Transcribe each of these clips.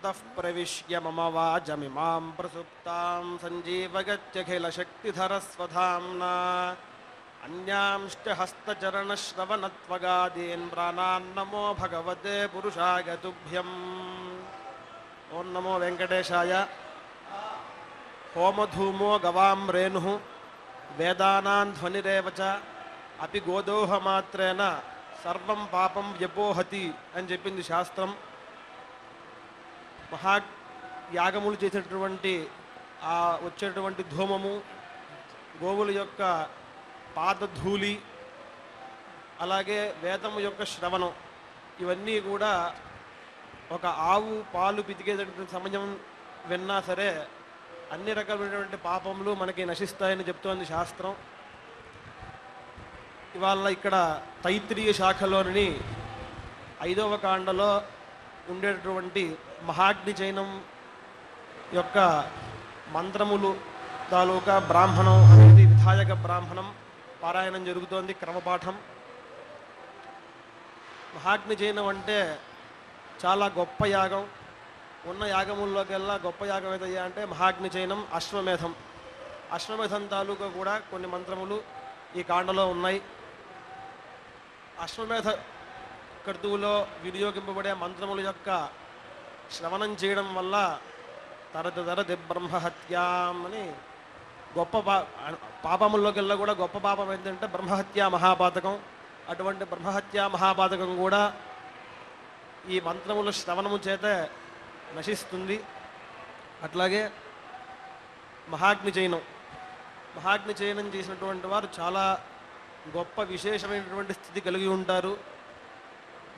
अन्तः प्रविश्य मम वाचमिमां प्रसुप्तां सञ्जीवयत्यखिलशक्तिधरस्वधाम्ना अन्यांश्च हस्तचरणश्रवणत्वगादीन् प्राणान् नमो भगवते पुरुषाय तुभ्यम्। ओं नमो वेंकटेशाय। होमधूमो गवां रेणुः वेदानां ध्वनिरेव च अपि गोदोहमात्रेण सर्वं पापं व्यपोहति అని చెప్పింది శాస్త్రం. యాగములు చేసేటటువంటి ఆ వచ్చేటువంటి ధూమము, గోవుల యొక్క పాదధూళి, అలాగే వేదము యొక్క శ్రవణం, ఇవన్నీ కూడా ఒక ఆవు పాలు పితికేటటువంటి సమయం విన్నా సరే అన్ని రకాలైనటువంటి పాపములు మనకి నశిస్తాయని చెప్తోంది శాస్త్రం. ఇవాళ ఇక్కడ తైత్రీయ శాఖలోని 5వ కాండలో ఉండేటటువంటి మహాగ్ని చైనం యొక్క మంత్రములు తాలూకా బ్రాహ్మణం అనేది విధాయక బ్రాహ్మణం పారాయణం జరుగుతోంది, క్రమపాఠం. మహాగ్ని చైనం అంటే చాలా గొప్ప యాగం. ఉన్న యాగముల్లోకెల్లా గొప్ప యాగం ఏదయ్యా అంటే మహాగ్ని చైనం, అశ్వమేధం. అశ్వమేధం తాలూకా కూడా కొన్ని మంత్రములు ఈ కాండలో ఉన్నాయి. అశ్వమేధ కర్తువులో వినియోగింపబడే మంత్రముల యొక్క శ్రవణం చేయడం వల్ల తరది బ్రహ్మహత్యాం అని గొప్ప పాపముల్లోకెల్లా కూడా గొప్ప పాపం ఏంటంటే బ్రహ్మహత్యా మహాపాతకం. అటువంటి బ్రహ్మహత్యా మహాపాతకం కూడా ఈ మంత్రముల శ్రవణము చేత నశిస్తుంది. అట్లాగే మహాగ్ని చయనం చేసినటువంటి వారు చాలా గొప్ప విశేషమైనటువంటి స్థితి కలిగి ఉంటారు.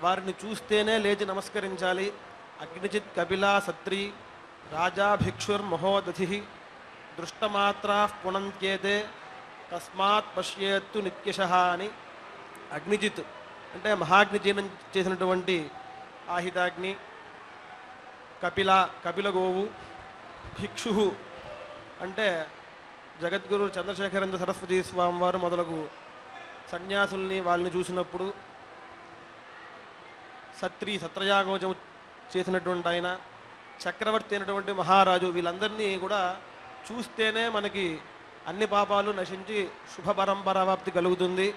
వారిని చూస్తేనే లేచి నమస్కరించాలి. అగ్నిచిత్ కపిలా సత్రి రాజా భిక్షుర్మహోదధి దృష్టమాత్రా పునంత్యేతే తస్మాత్ పశ్యేత్తు నిత్యశః అని. అగ్నిజిత్ అంటే మహాగ్ని చయనం చేసినటువంటి ఆహితాగ్ని, కపిల గోవు, భిక్షు అంటే జగద్గురు చంద్రశేఖరేంద్ర సరస్వతి స్వామి వారు మొదలగు సన్యాసుల్ని వాళ్ళని చూసినప్పుడు, సత్రయాగం చేసినటువంటి ఆయన, చక్రవర్తి అయినటువంటి మహారాజు, వీళ్ళందరినీ కూడా చూస్తేనే మనకి అన్ని పాపాలు నశించి శుభ పరంపరాప్తి కలుగుతుంది.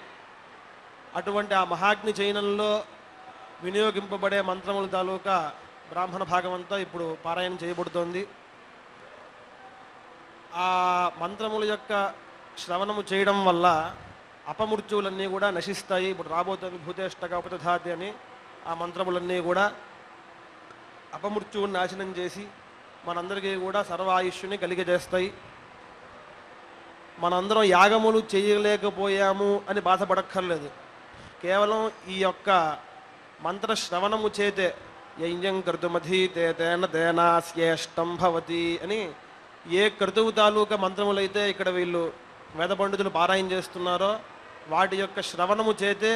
అటువంటి ఆ మహాగ్ని చయనంలో వినియోగింపబడే మంత్రముల తాలూకా బ్రాహ్మణ భాగం అంతా ఇప్పుడు పారాయణం చేయబడుతోంది. ఆ మంత్రముల యొక్క శ్రవణము చేయడం వల్ల అపమృత్యువులన్నీ కూడా నశిస్తాయి. ఇప్పుడు రాబోతుంది భూతేష్టక ఉపదధాతి అని. ఆ మంత్రములన్నీ కూడా అపమృత్యువుని నాశనం చేసి మనందరికీ కూడా సర్వాయుష్యుని కలిగజేస్తాయి. మనందరం యాగములు చేయలేకపోయాము అని బాధపడక్కర్లేదు. కేవలం ఈ యొక్క మంత్ర శ్రవణము చేతే యజ్ఞం కర్తుమధీతే తేన తేనాస్యేష్టం భవతి అని ఏ క్రతువు తాలూకా మంత్రములైతే ఇక్కడ వీళ్ళు వేద పండితులు పారాయణ చేస్తున్నారో వాటి యొక్క శ్రవణము చేతే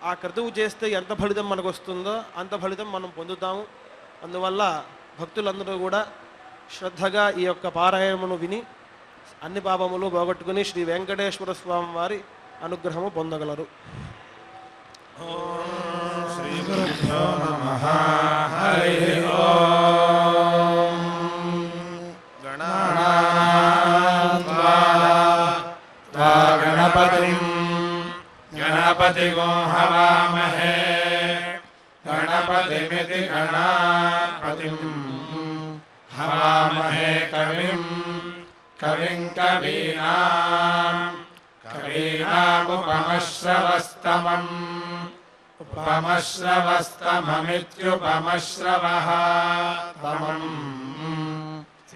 ఆ క్రతువు చేస్తే ఎంత ఫలితం మనకు వస్తుందో అంత ఫలితం మనం పొందుతాము. అందువల్ల భక్తులందరూ కూడా శ్రద్ధగా ఈ యొక్క పారాయణమును విని అన్ని పాపములు పోగొట్టుకుని శ్రీ వెంకటేశ్వర స్వామి వారి అనుగ్రహము పొందగలరు. శ్రీ గురుభ్యో నమః. హరి ఓం. గణపతిగో హవామహే గణపతిమితి గణాపతిం హవామహే కవిం కవీనాముపమశ్రవస్తమమిత్యుపమశ్రవః తమం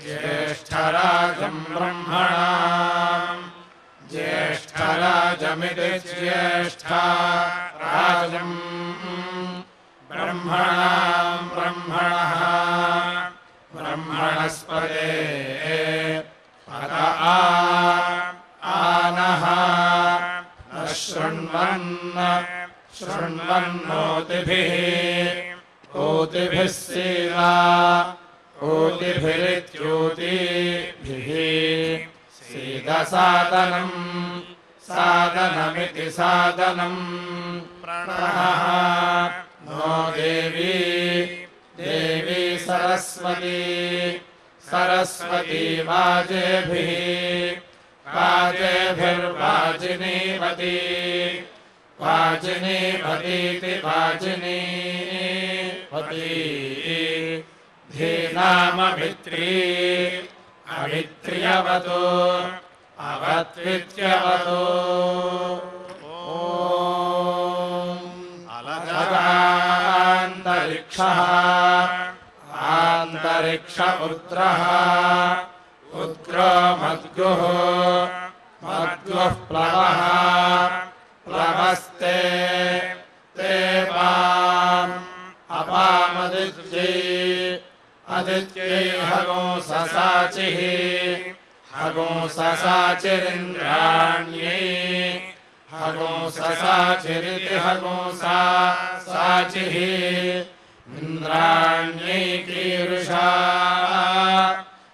జ్యేష్ఠరాజం బ్రహ్మణాం జ్యేష్ఠరాజమితి జ్యేష్ఠరాజం బ్రహ్మణాం బ్రహ్మణః బ్రహ్మణస్పదే పద ఆనః శృణ్వన్నోతిభిః ఓతిభిः సీదా ఓతిభిరిత్యోతిభిः సీదసాదనం సాదనమితి సాదనం ప్రణః నో దేవీ దేవీ సరస్వతీ सरस्वती सरस्वती वाजेभिः वाजेभिर्वाजिनीवती वाजिनीवतीति वाजिनीवती धीनामभित्री अभित्र्यवतु अवत्वित्यवतु अलगान्तरिक्षः आन्तरिक्ष उद्रः उद्रो मद्गुः मद्गुः प्लवः प्लवस्ते ते वाम् अपामदित्यै अदित्यै हगोंससाचिः हगोंससाचिरिन्द्राण्यै हगोंससाचिरिति हगोंसाचिः इन्द्राण्यै कीरुषा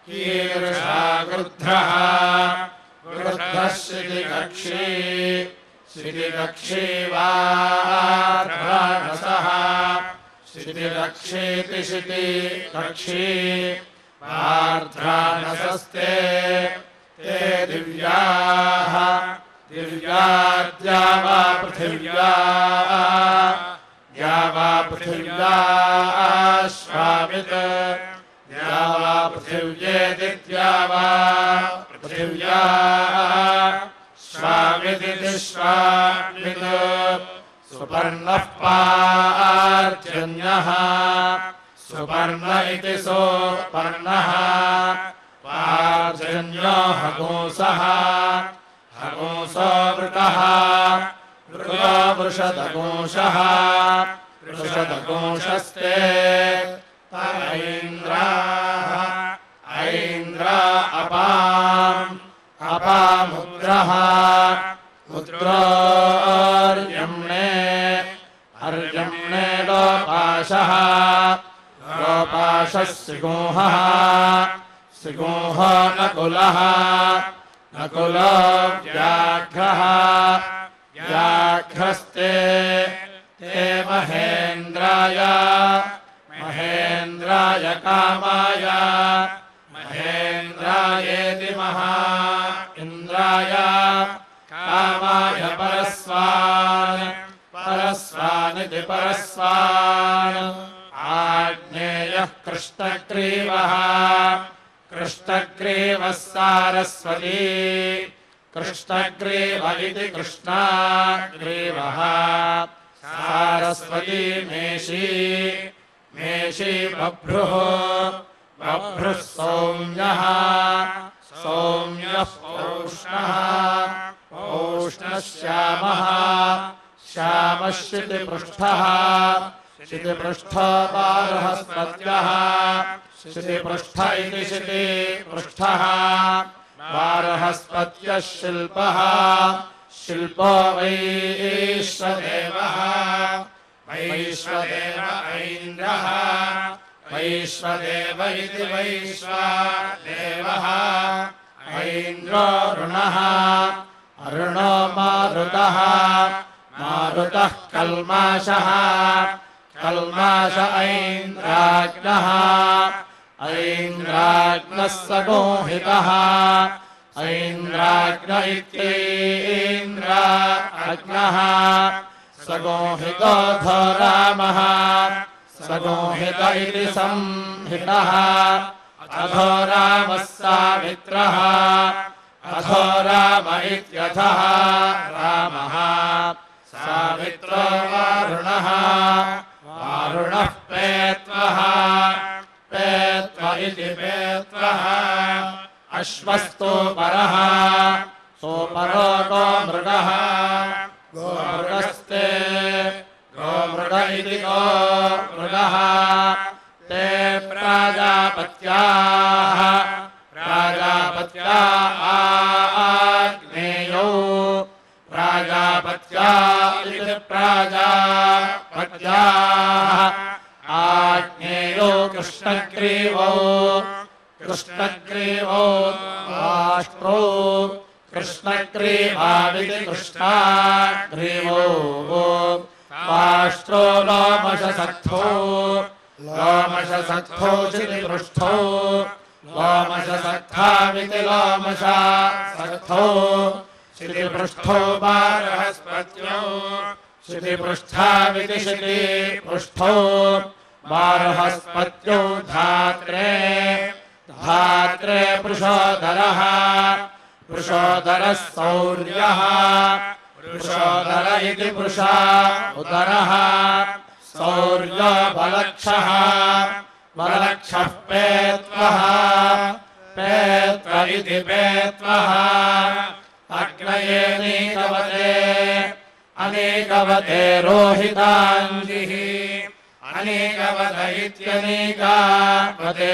कीरुषा गृध्रः गृध्रः शितिकक्षी शितिकक्षी वार्ध्राणसः शितिकक्षीति शितिकक्षी वार्ध्राणसस्ते ते दिव्याः दिव्याद्या वा पृथिव्या द्या वा पृथिव्या स्वामित् द्या वा पृथिव्येदित्या वा पृथिव्या स्वामिदिति स्वामित् सुपर्णः पार्जन्यः सुपर्ण इति सोपर्णः पार्जन्यो हगोंसः हगोंसो वृषः वृषो वृषदगोंषः वृषदगोंषस्ते ऐन्द्राः ऐन्द्रा अपाम् अपामुद्रः मुद्रोर्यम्णे अर्यम्णे लोपाशः लोपाशः सिंहः सिंहः नकुलः नकुलो व्याघ्रः व्याघ्रस्ते ते महेन्द्राय महेन्द्राय कामाय महेन्द्रायेति महा इन्द्राय कामाय परस्वान् परस्वानिति परस्वान् आग्नेयः कृष्णग्रीवः कृष्णग्रीवः सारस्वती कृष्णग्रीव इति कृष्णाग्रीवः सारस्वती मेषी मेषी बभ्रुः बभ्रुः सौम्यः सौम्यः पौष्णः पौष्णः श्यामः श्यामः शितिपृष्ठः शितिपृष्ठो बृहस्पत्यः शितिपृष्ठ इति शितिपृष्ठः बृहस्पत्यः शिल्पः शिल्पो वैश्वदेवः वैश्वदेव ऐन्द्रः वैश्वदेव इति वैश्वदेवः ऐन्द्रो रुणः अरुणो मारुतः मारुतः कल्माषः कल्माष ऐन्द्राग्नः ऐन्द्राग्नः सगोहितः ऐन्द्राग्न इत्यैन्द्राग्नः सगोहितो धोरामः सगोहित इति संहितः अधोरामः सावित्रः अधोराम इत्यथः रामः सावित्रो वारुणः वारुणः पेत्वः पेत्व इति पेत्वः अश्वस्तोपरः सोपरो गोमृगः गोमृगस्ते गोमृग इति गोमृगः ते प्राजापत्याः प्राजापत्या आग्नेयौ प्राजापत्या इति प्राजापत्याः आग्नेयो कृष्णग्रीवौ कृष्णग्रीवौ राष्ट्रौ कृष्णग्रीवाविति कृष्णाग्रीवौ राष्ट्रो लोमशसक्थौ लोमशसक्थौ क्षितिपृष्ठौ लोमशसक्थामिति लोमशा सक्थौ क्षितिपृष्ठौ बारहस्पत्यौ क्षितिपृष्ठामिति क्षितिपृष्ठौ बारहस्पत्यौ धात्रे धात्रे पृषोदरः पृषोदरः सौर्यः पृषोदर इति पृषा उदरः सौर्यो बलक्षः बलक्षः पेत्वः पेत्व इति पेत्वः अग्नयेनीकवते अनेकवते रोहिताञ्जिः अनेकवत इत्यनेकावते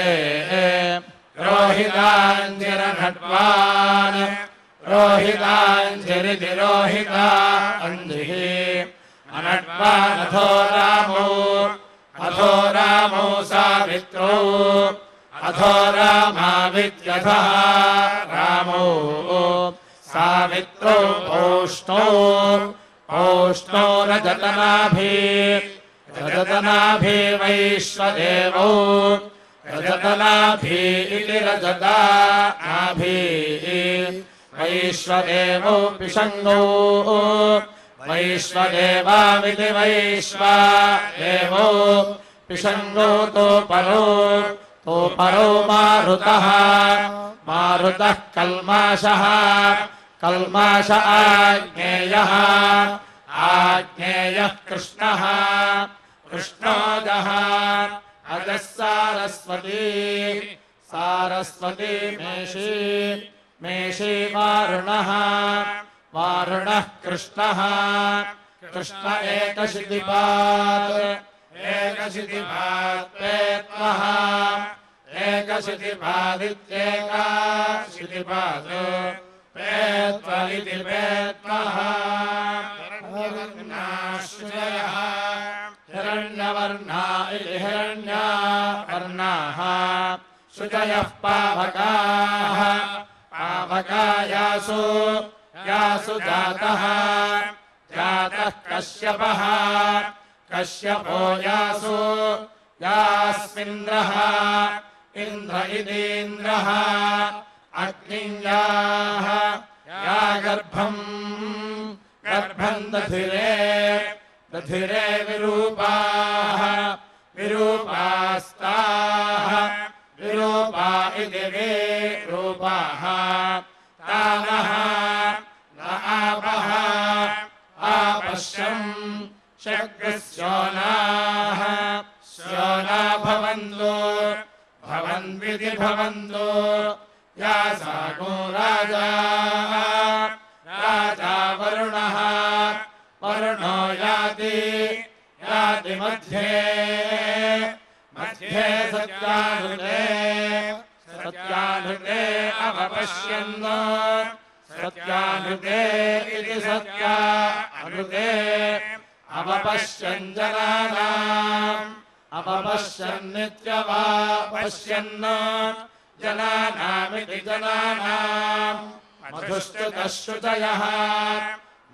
रोहिताञ्जिरघट्वान् रोहिताञ्जिरिति रोहिता अञ्जिः अनट्वानथो रामौ सावित्रौ अथो रामाविद्यथः रामौ सावित्रौ औष्णौ रजतनाभि वैश्वदेवौ रजतनाभि इति रजतनाभि वैश्वदेवौ पिशङ्गौ वैश्वदेवामिति वैश्वदेवौ पिशङ्गौ तोपरो मारुतः मारुतः कल्माषः कल्माष आग्नेयः आग्नेयः कृष्णः कृष्णोदः अजः सारस्वती सारस्वती मेषी मेषी वारुणः वारुणः कृष्णः कृष्ण एकशितिपात् एकशितिपात् पेत्वः एकशितिपादित्येकाशितिपात् पेत्व इति पेत्वः हिरण्यवर्णाश्रयः हिरण्यवर्णा इति हिरण्यवर्णाः शुचयः पावकाः पावका यासु यासु जातः जातः कश्यपः कश्यपो यासु यास्मिन्द्रः इन्द्र इतीन्द्रः अग्नियाः या गर्भम् दधिरे दधिरे विरूपाः विरूपास्ताः विरूपा इति विरूपाः तानः न आपः आपश्यम् शग्रस्योनाः स्योना भवन्तो भवन्विति भवन्तो या सागो राजा राजा वरुणः वरुणो याति याति मध्ये मध्ये सत्यानुते सत्यानुते अवपश्यन् सत्यानुते इति सत्यानुते अवपश्यन् जनानाम् अपपश्यन्नित्यवापश्यन् जनानामिति जनानाम् मधुश्च्युतः शुचयः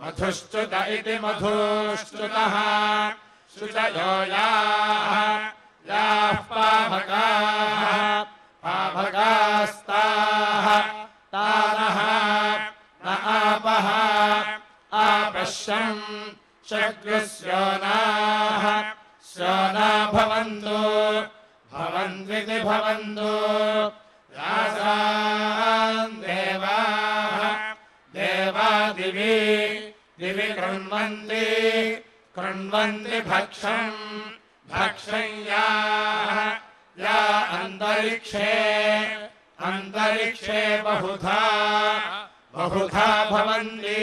मधुश्च्युत इति मधुश्च्युतः शुचयो याः पावकाः पावकास्ताः तानः न आपः आपश्यन् शग्रस्योनाः स्योना भवन्तो भवन्विति भवन्तो यासान् देवाः देवा दिवि दिवि कृण्वन्ति कृण्वन्ति भक्षम् भक्षं याः या अन्तरिक्षे अन्तरिक्षे बहुधा बहुधा भवन्ति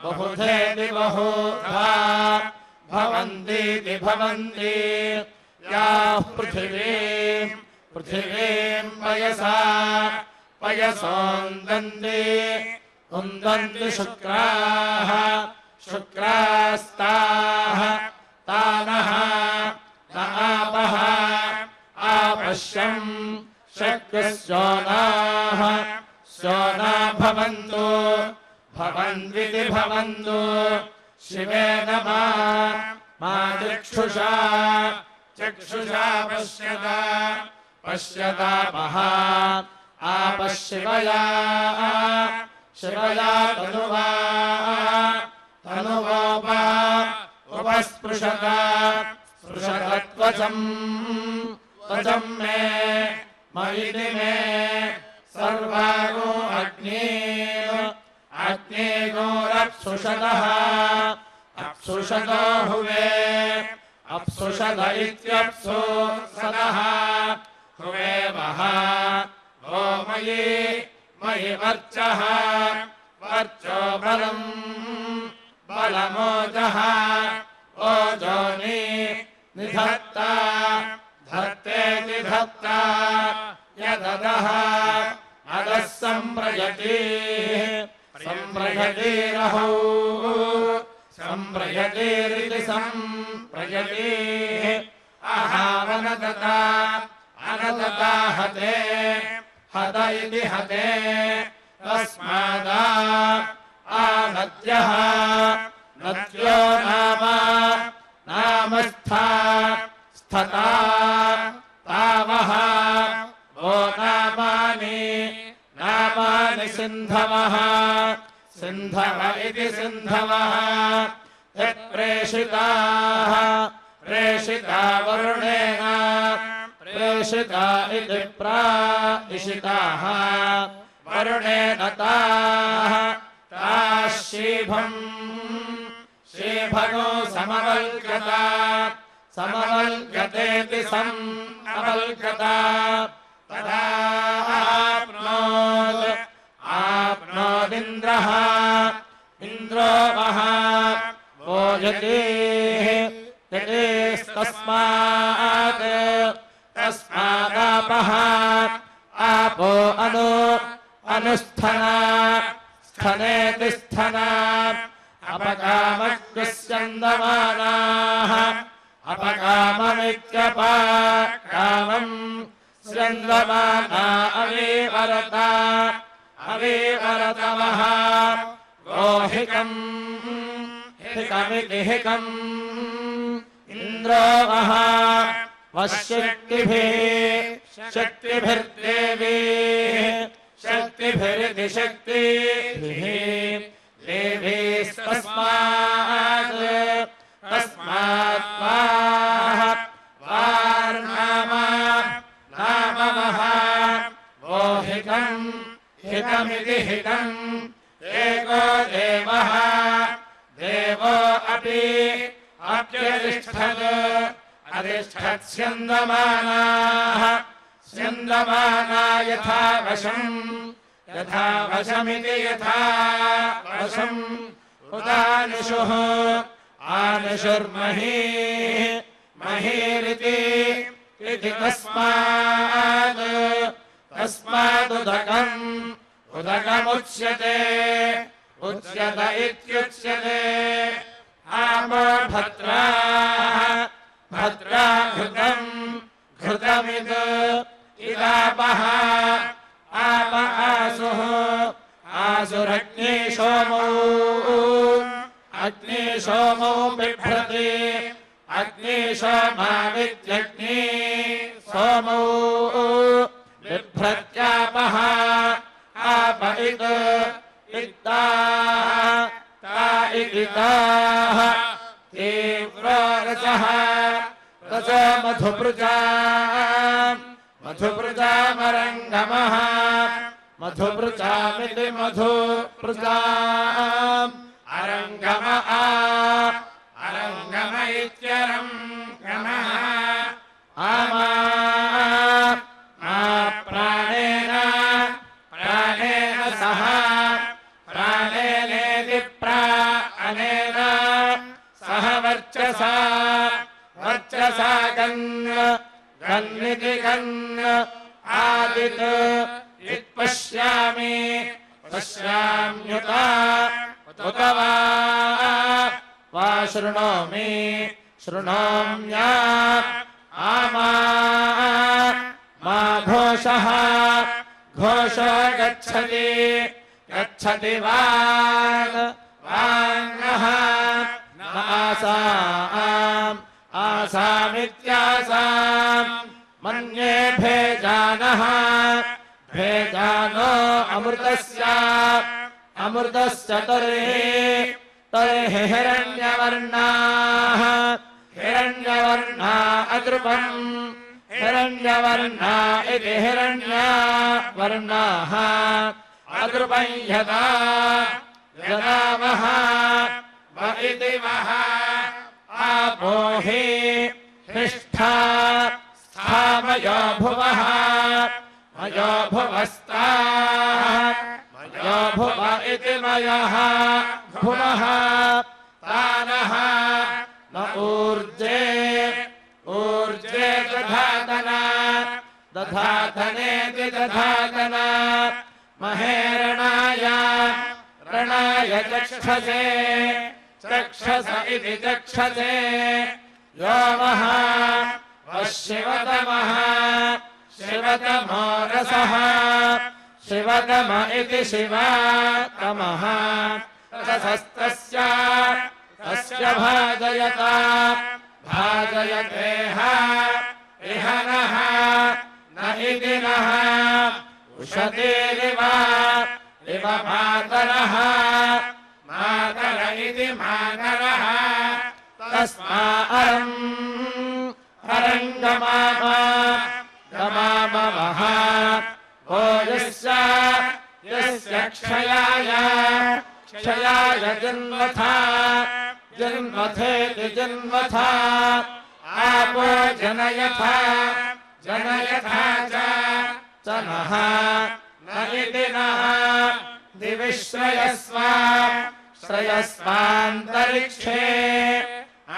बहुधेति बहुधा भवन्तीति भवन्ति याः पृथिवीम् पृथिवीम् पयसा पयसोन्दन्ति उन्दन्ति शुक्राः शुक्रास्ताः तानः न आपः आपश्यम् शक्यस्योनाः स्योना भवन्तो भवन्विति भवन्तो शिवेन मा चक्षुषा चक्षुषा पश्यता पश्यतापः आपशिवया शिवया तनुवा तनुवोपा उपस्पृशत स्पृशतत्वचम् त्वचं मे मयिति मे सर्वागो अग्नेगोरप्सुषतः अप्सुषतो हुवे अप्सुषत इत्यप्सुषतः हुवे वः वो मयि मयि वर्चः वर्चो बलम् बलमोजः ओजोनि निधत्ता धत्तेति धत्ता यददः अदः सम्प्रयति सम्प्रयतिरहौ सम्प्रयतिरिति सम्प्रयति अहावनदता अनदता हते हत इति हते तस्मादा आनद्यः नद्यो नाम नामस्था स्थता तावः वो नामानि नामानि सिन्धवः सिन्धव इति सिन्धवः यत्प्रेषिताः प्रेषिता वरुणेन प्रेषिता इति प्रादिशिताः वरुणेन ताः ताः शीभम् शीभगो समवल्क्यता समवल्क्यतेति समवल्क्यता तदा आप्नोदिन्द्रः इन्द्रो वः वो यतेस्तस्मात् तस्मादापः आपो अनुस्थना स्थनेति स्थना अपकामग्स्यन्दमानाः अपकाममित्यपकामम् स्यन्दमाना अवीवरता अवीवरतवः गोहिकम् हिकमिति हिकम् इन्द्रो वः वशक्तिभिः शक्तिभिर्देवी शक्तिभिरिति शक्तिभिः देवीस्तस्मात् तस्मात् वार्नाम नामवः वो हिकम् हिकमिति हिकम् एको देवः देवो अपि अप्यतिष्ठत् अधिष्ठत्स्यन्दमानाः स्यन्दमाना यथा वशमिति यथा वशम् उदानिषुः आनिषुर्मही महीरिति इति तस्मात् तस्मादुदकम् उदकमुच्यते उच्यत इत्युच्यते आपो भद्राः भद्रा घृतम् घृतमिद इदापः आप आसुः आसुरग्निशोमौ अग्निशोमौ बिभ्रति अग्निशोमाविद्यग्नि सोमौ बिभ्रत्यापः आप इत्ताः ता इति ताः तीव्रो रसः रसो मधुपृजामरङ्गमः मधुपृजामिति मधुपृजाम् अरङ्गम अरङ्गम इत्यरङ्गमः आमा प्राणेन प्राणेन सह प्राणेनेति प्राणेन सह वर्चसा वर्चसा गन्निति गन् आदित् इत्पश्यामि पश्याम्युता उत वा शृणोमि शृणोम्या आमा मा घोषः घोषो गच्छति गच्छति वाङ्गः आसामित्यासा अमृतस्य तर्हि हिरण्यवर्णाः हिरण्यवर्णा अद्रुपम् हिरण्यवर्णा इति हिरण्यवर्णाः अद्रुपं यदा वः व इति वः आपो हि हिष्ठा स्थामयो भुवः मयो भुवस्ताः मयो भुव इति मयः भुवः तानः न ऊर्जे ऊर्जे दधातना दधातनेति दधातना महेरणाय रणाय चक्षसे चक्षस इति चक्षसे यो वः शिवतमः शिवतमो रसः शिवतम इति शिवतमः रसस्तस्य तस्य भाजयता भाजयतेह इह नः न इति नः उषतीरिव इव मातरः मातर इति मातरः तस्मा अरम् गमामवः ओ यस्य क्षयाय जन्मथेति जन्मथा आपो जनयथा जनयथा च नः न इति नः दिवि श्रयस्व श्रयस्वान्तरिक्षे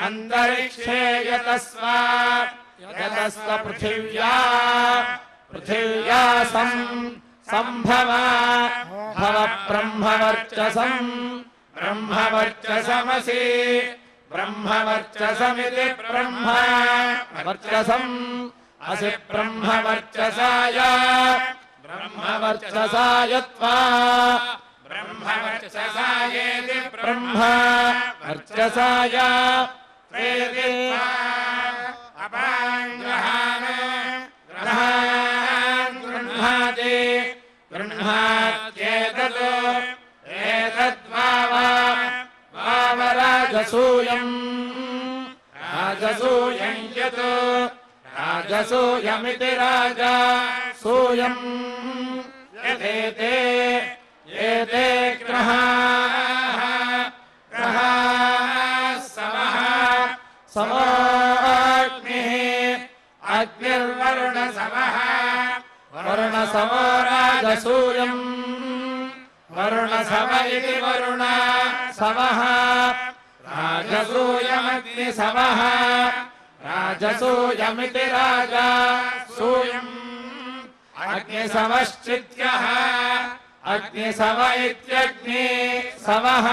अन्तरिक्षे यतस्व पृथिव्या सम्भव भव ब्रह्मवर्चसमसि ब्रह्मवर्चसमिति ब्रह्मवर्चसम् असि ब्रह्मवर्चसाय ब्रह्मवर्चसाय त्वा ब्रह्मवर्चसायेति ब्रह्मवर्चसाय त्वेति अपाङ्ग्रहान् गृह्णाति गृह्णात्येतत् वावराजसूयम् राजसूयं यत् राजसूयमिति राजसूयम् यदेते एते ग्रहाः समः समोऽग्निः अग्निर्वरुणसमः वरुणसमो राजसूयम् वरुणसम इति वरुणसमः राजसूयमग्निसमः राजसूयमिति राजसूयम् अग्निसमश्चित्यः अग्निसम इत्यग्निसमः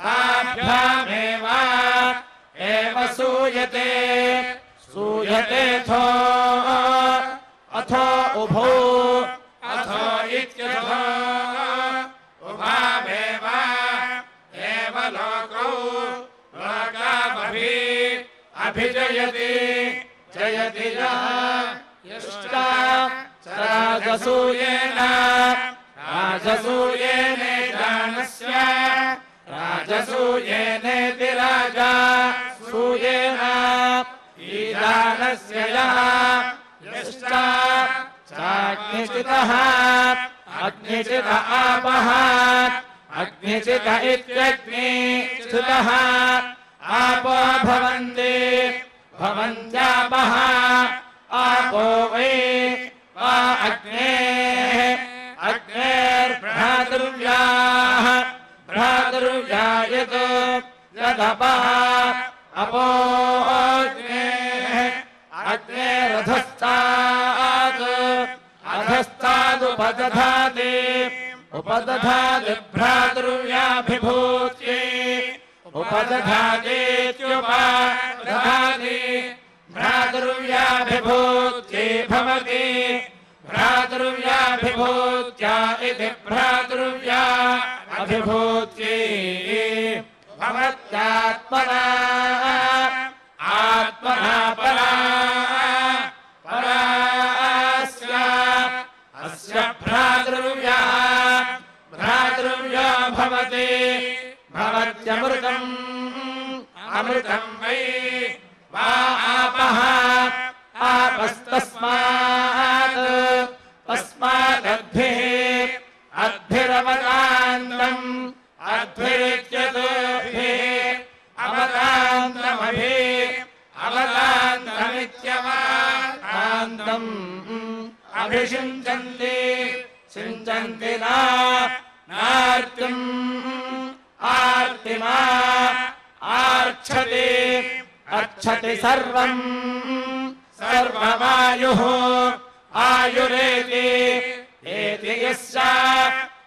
ताभ्यामेव एव सूयते अथो उभौ अथो इत्यथो उभावेव एव लोकौ लोकामभिजयति जयति राजसूयेनेतानस्य राजसूयेनेति राजसूयेन ईदानस्य चाग्निचितः अग्निचित आपः अग्निचित इत्यग्निचितः आपो भवन्त्यापः आपो वै वा अग्नेर्भ्रातृव्याः यदपः अधस्तादुपदधाति भ्रातृव्याभिभूत्यै उपदधातीत्युपदधाति भ्रातृव्याभिभूत्यै भवति भ्रातृव्याभिभूत्या इति भ्रातृव्या अभिभूत्यै भवत्यात्मना परास्य अस्य भवत्यमृतम् अमृतम् वै वा आपः आपस्तस्मात् तस्मादद्भिः अद्भिरवतान्तम् अद्भिरित्यतोभिः अवतान्तमभिः अवतान्तमित्यवतान्तम् अभिषिञ्चन्ति सिञ्चन्ति नार्तिम् आर्तिमा आर्च्छति अच्छति सर्वम् सर्वमायुः आयुरेति एति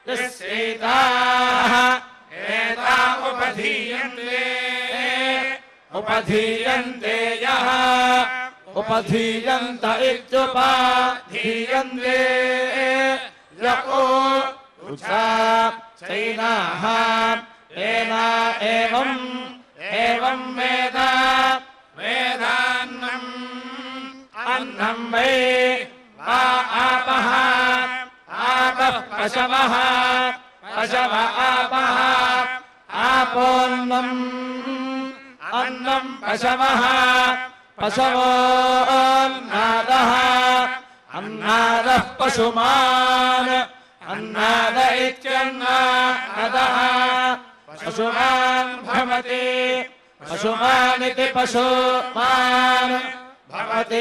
यस्यैताः एता उपधीयन्ते यः उपधीयन्त इत्युपाधीयन्ते य चैनाः एना एवं वेदान्नम् अन्नम् वै वा आपः आपः पशवः पशव आपः आपोन्नम् अन्नम् पशवः पशवोन्नादः अन्नादः पशुमान् अन्नाद इत्यन्नादः पशुमान् भवति पशुमानिति पशुमान् भवति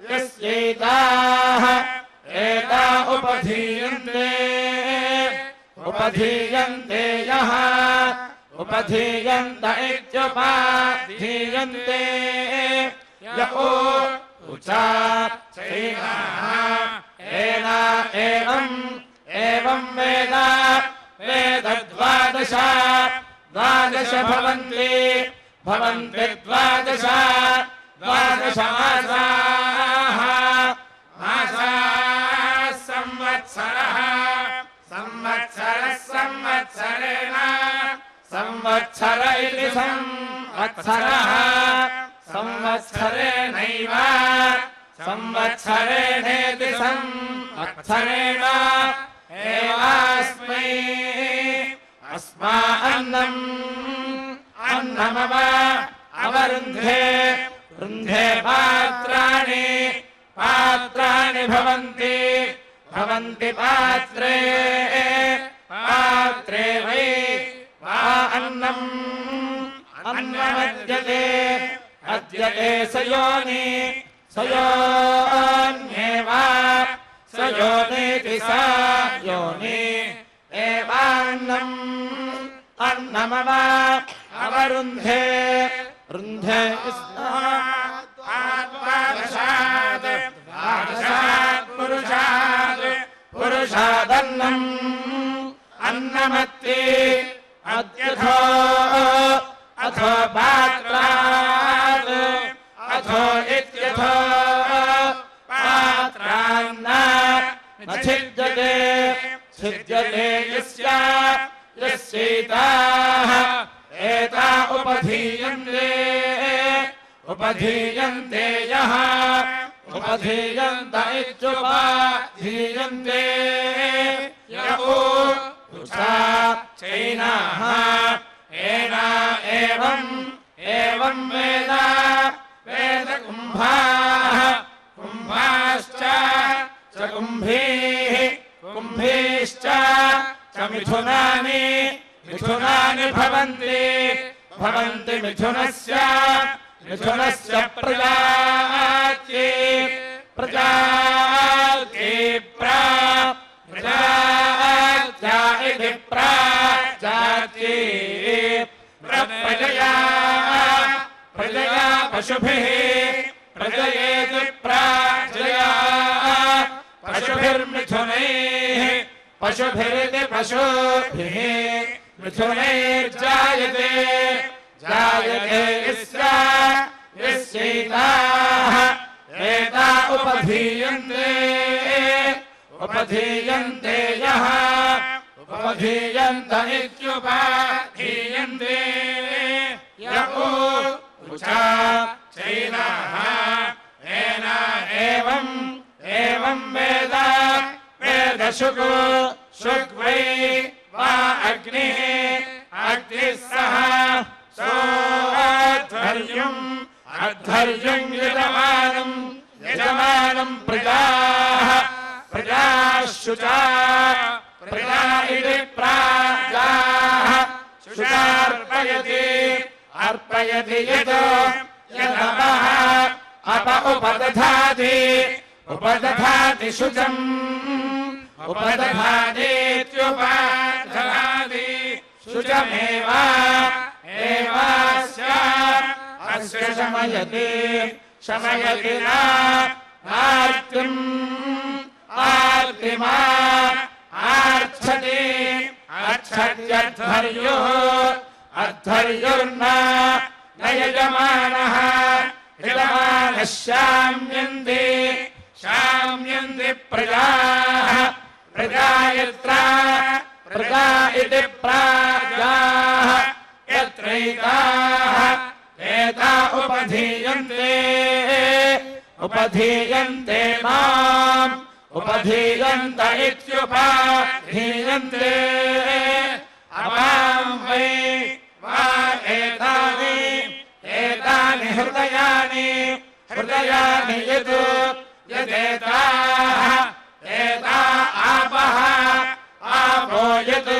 यस्यैताः एता उपधीयन्ते यः उपधीयन्त इत्युपाधीयन्ते य एना एवं वेद द्वादश भवन्ति द्वादश मासाः संवत्सरः संवत्सरेण संवत्सर इति संवत्सरः संवत्सरेणैव संवत्सरेणेति संवत्सरेण एवास्मै अस्मा अन्नमव अवरुन्धे रुन्धे पात्राणि भवन्ति पात्रे वै वा अन्नमद्यते सयोन्येव सयोनीति सा योनि एवान्नमव अवरुन्धे रुन्धे पुरुषादन्नम् अन्नमत्ति अद्यथो पात्रात् अथो इत्यथो पात्रान्न न छिद्यते यस्यैताः एता उपधीयन्ते यः उपधीयन्त इत्युपाधीयन्ते य चैनाः एना एवं वेद कुम्भाश्च कुम्भीश्च मिथुनानि भवन्ति मिथुनस्य प्रजाति प्रजात्या इति प्रजाति प्रजया पशुभिः प्रजयेति प्रजया पशुभिर्मिथुनैः पशुभिरिति पशुभिः मिथुनैर्जायते यस्यैताः एता उपधीयन्ते यः उपधीयन्त इत्युपाधीयन्ते य चैनाः एना एवं वेद शुग्वै वा अग्निः शमयति यतो यदपः अप उपदधाति उपदधाति शुचम् उपदधातीत्युपदधाति शुचमेव एवास्य अस्य शमयति शमयति न आर्तिम् आर्तिमा आर्च्छति अर्च्छत्यध्वर्युः अध्वर्युर्न न यजमानः यजमानः शाम्यन्ति शाम्यन्ति प्रजाः प्रजा यत्र प्रजा इति प्राजाः यत्रैताः एता उपधीयन्ते उपधीयन्ते माम् उपधीयन्त इत्युपधीयन्ते अपां वै वा एतानि एतानि हृदयानि हृदयानि यत् यदेताः एता आपः आपो यत्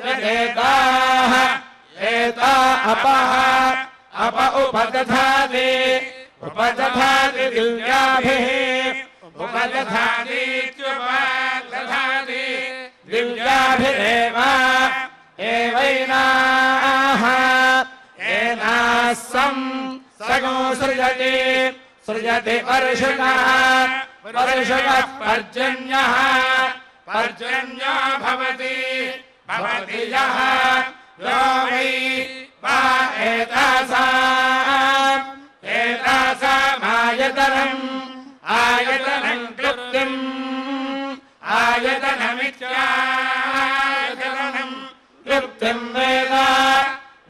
यदेताः एता अपः अप उपदधाति उपदधाति दिव्याभिः उपदधातीत्युपदधाति दिव्याभिरेव एवैनाः एनाः सगो सृजति सृजति वर्षुकः वर्षुकः पर्जन्यः पर्जन्यो भवति भवति यः यो वै वा एतासामायतनम् आयतनम् क्लृप्तिम् आयतनमित्यायतनम् क्लृप्तिम् वेद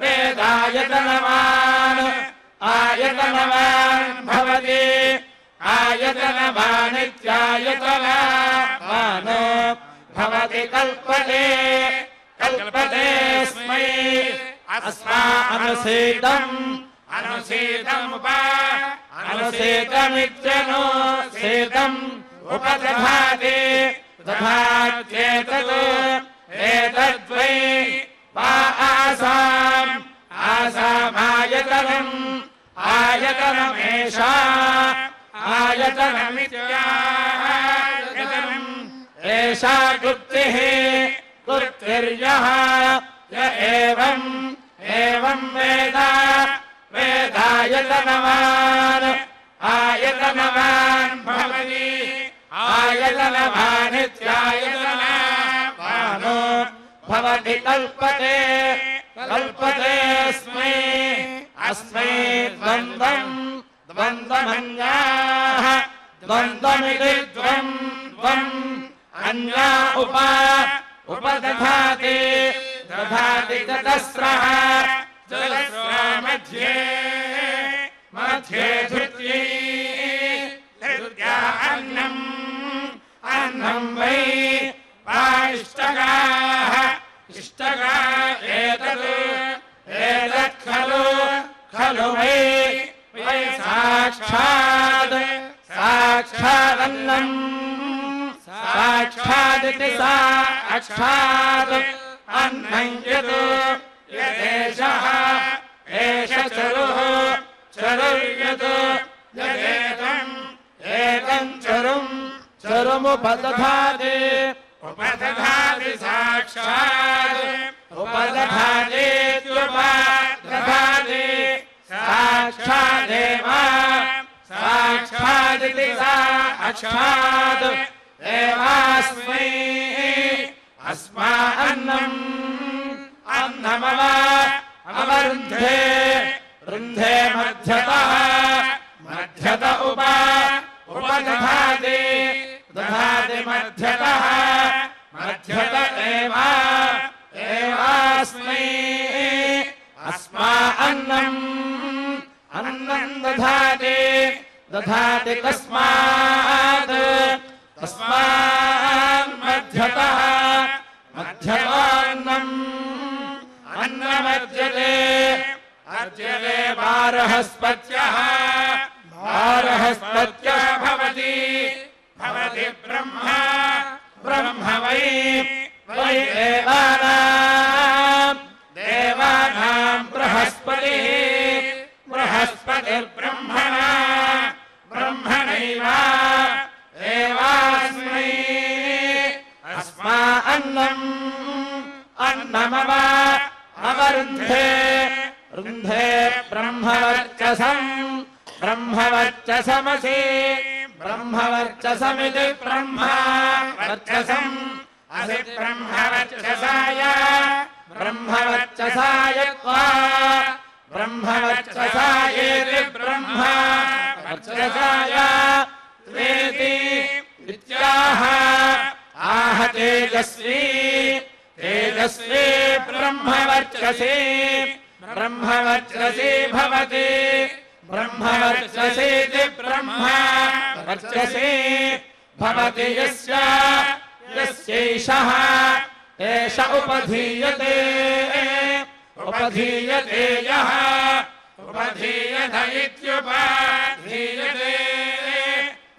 वेदायतनवान् आयतनवान् भवति आयतनवानित्यायतनवान् भवति कल्पते कल्पतेऽस्मै अस्मानुसेतम् अनुसेतमित्यनुसेतम् उपदधाति दधात्येतत् एतद्वै वा आसाम् आसामायतनम् आयतनमेषा आयतनमित्यायतनम् एषा कृत्तिः कृत्तिर्यः य एवम् एवम् वेद वेदायतनवान् आयतनवान् भवति आयतनवानित्यायतनवान् भवति कल्पते कल्पतेऽस्मै अस्मै द्वन्द्वम् द्वन्द्वमन्याः द्वन्द्वमिति द्वन्द्वम् अन्या उपदधाति दधाति चतस्रः मध्ये मध्ये धृत्या अन्नम् अन्नम् वै वा इष्टगाः इष्टगा एतत् खलु खलु वै वै साक्षात् साक्षादन्नम् साक्षादिति साक्षात् अन्नम् यत् यदेशः एष चरुः चरुर्यत् यदेतम् एतम् चरुम् चरुमुपदधाति उपदधाति साक्षात् उपदधातीत्युपदधाति साक्षादेव साक्षादिति साक्षात् एवास्मै अस्मान्नम् अन्नमव अवरुन्धे रुन्धे मध्यतः मध्यत उपदधाति दधाति मध्यतः मध्यत एवास्मै अस्मान्नम् अन्नम् दधाति दधाति तस्मात् तस्मान्मध्यतः मध्यतान्नम् अन्नमज्यते अज्यते बारहस्पत्यः बारहस्पत्यः भवति भवति ब्रह्म ब्रह्म वै वै देवानाम् बृहस्पतिः नमव अवरुन्धे रुन्धे ब्रह्मवर्चसम् ब्रह्मवर्चसमसि ब्रह्मवर्चसमिति ब्रह्मा वर्चसम् असि ब्रह्मवर्चसाय ब्रह्मवर्चसाय त्वा ब्रह्मवर्चसायेति ब्रह्मा वर्चसाय त्वेति इत्याह आह तेजस्वी तेजस्वी ब्रह्मवर्चसी ब्रह्मवर्चसी भवति ब्रह्मवर्चसीति ब्रह्मा वर्चसी भवति यस्यैषः एष उपधीयते उपधीयते यः उपधीयत इत्युपधीयते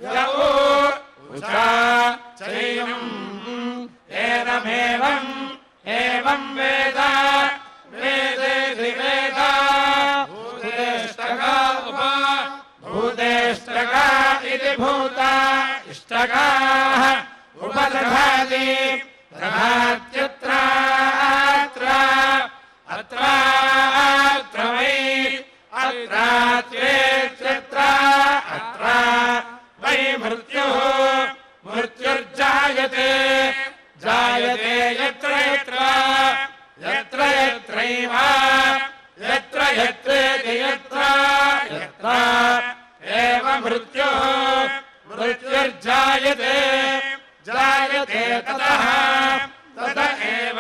य उचा चैवम् एनमेवम् एवं वेद वेदेति वेद भूतेष्टका भूतेष्टका इति भूता इष्टकाः उपदधाति दधात्यत्र अत्र वै अत्रात्येत्यत्र अत्र वै मृत्युः मृत्युर्जायते जायते यत्र यत्र यत्र यत्रैव यत्र यत्रेति यत्र यत्र एव मृत्युः मृत्युर्जायते जायते ततः तत एव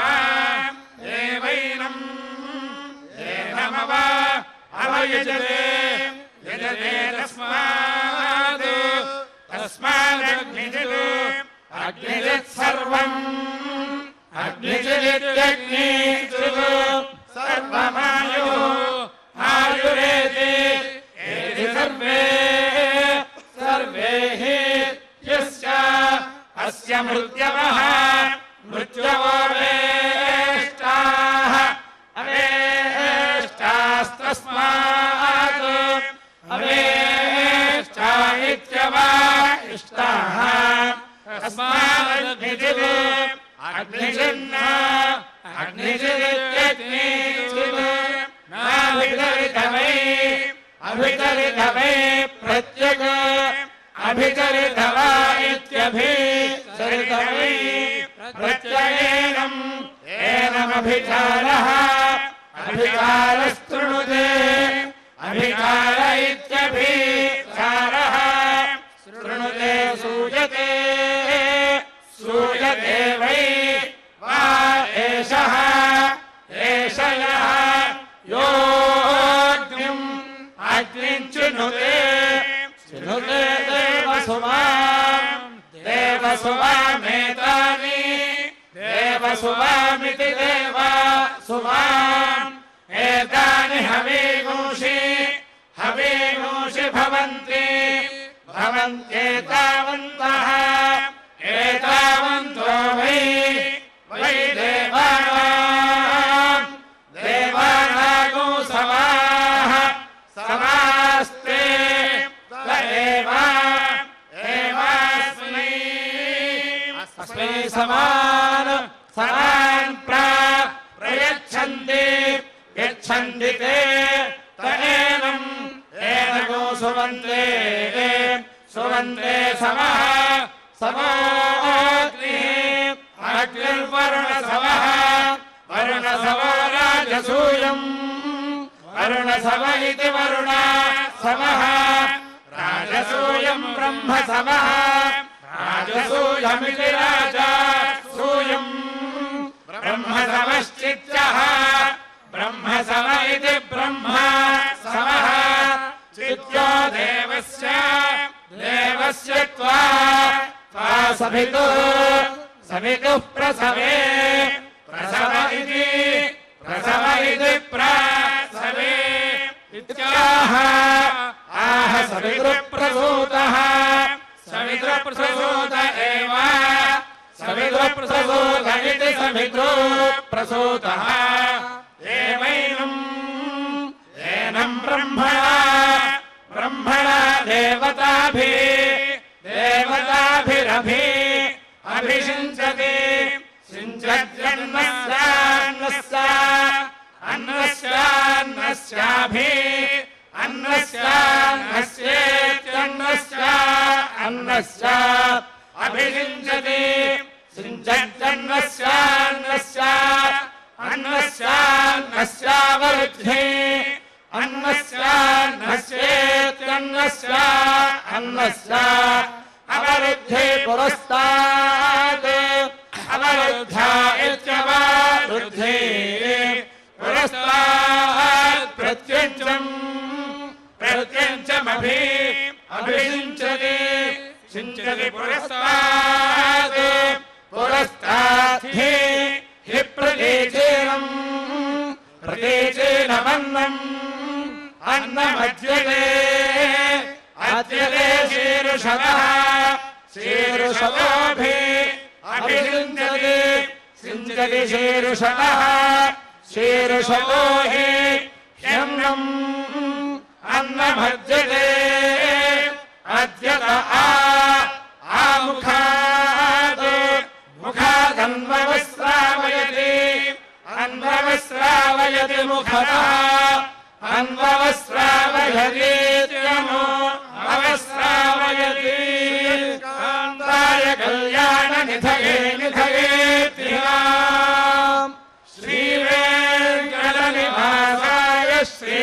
एवैनम् एनमव अवयजते यजते तस्मात् तस्मादग्निजित् अग्निजित् सर्वम् अग्निजिदित्यग्निजित् सर्वमायुः आयुरेति एति सर्वे सर्वे हि यस्य अस्य मृत्यवः मृत्यवो वेष्टाः अवेष्टास्तस्मात् अवेष्टा इत्यवाष्टाः तस्मादग्निजित् अग्निजिन्न अग्निजिदित्यग्निजित् नाभितरित वै अभितरित वै प्रत्यग अभिचरित वा इत्यभिचरित वै प्रत्ययेनम् एनमभिचारः अभिचारस्तृणुते अभिचार इत्यभिचारः शृणुते सूयते सूयते वै वा एषः एष यः योऽग्निम् अग्निम् चिनुते चिनुते देवसुवाम् देवसुवामेतानि देवसुवामिति देवसुवाम् एतानि हवीगूषि हवीगूषि भवन्ति भवन्त्येतावन्तः एतावन्तो वै वै देवानाम् देवानागो सवाः समास्ते त एव एवास्मै अस्मै समान समान प्रयच्छन्ति यच्छन्ति ते त एनम् एनगो सुवन्ते सुवन्ते समः समोऽग्निः अग्निर्वरुणसवः वरुणसवो राजसूयम् वरुणसव इति वरुणसवः राजसूयम् ब्रह्मसवः राजसूयमिति राजसूयम् ब्रह्मसवश्चित्यः ब्रह्मसव इति ब्रह्मसवः चित्यो देवस्य देवस्य त्वा सवितुः प्रसवे प्रसव इति प्रसवे इत्याह आह सवितृप्रसूतः सवितृप्रसूत एव सवितृप्रसूत इति सवितृप्रसूतः एवैनम् एनम् ब्रह्मणा देवताभिरभि अभिषिञ्चति सिञ्चत्यन्नस्य अन्नस्याभि अन्नस्यान्नस्येत्यन्नस्य अन्नस्य अभिषिञ्चति सिञ्चत्यन्नस्यान्नस्य अन्नस्यान्नस्यावरुद्धे अन्नस्यान्नस्येत्यन्नस्य अन्नस्य अवरुद्धे पुरस्तात् अवरुद्धा इत्यवरुद्धे पुरस्तात् प्रत्यञ्चमभि अभिषिञ्चति सिञ्चति पुरस्तात् पुरस्तात् हि प्रतीचेनमन्नम् अन्नमद्यते अद्यते शीर्षतः शीर्षतोऽभि अभिषिञ्चति सिञ्चति शीर्षतः शीर्षतो हि ह्यन्नम् अन्नमद्यते अद्यत आमुखात् मुखादन्ववस्रावयति अन्ववस्रावयति मुखतः अन्ववस्रावयतीत्यनो अवस्रावयति कान्ताय कल्याणनिधये निधयेत्यः श्रीवेङ्कटनिवासाय श्री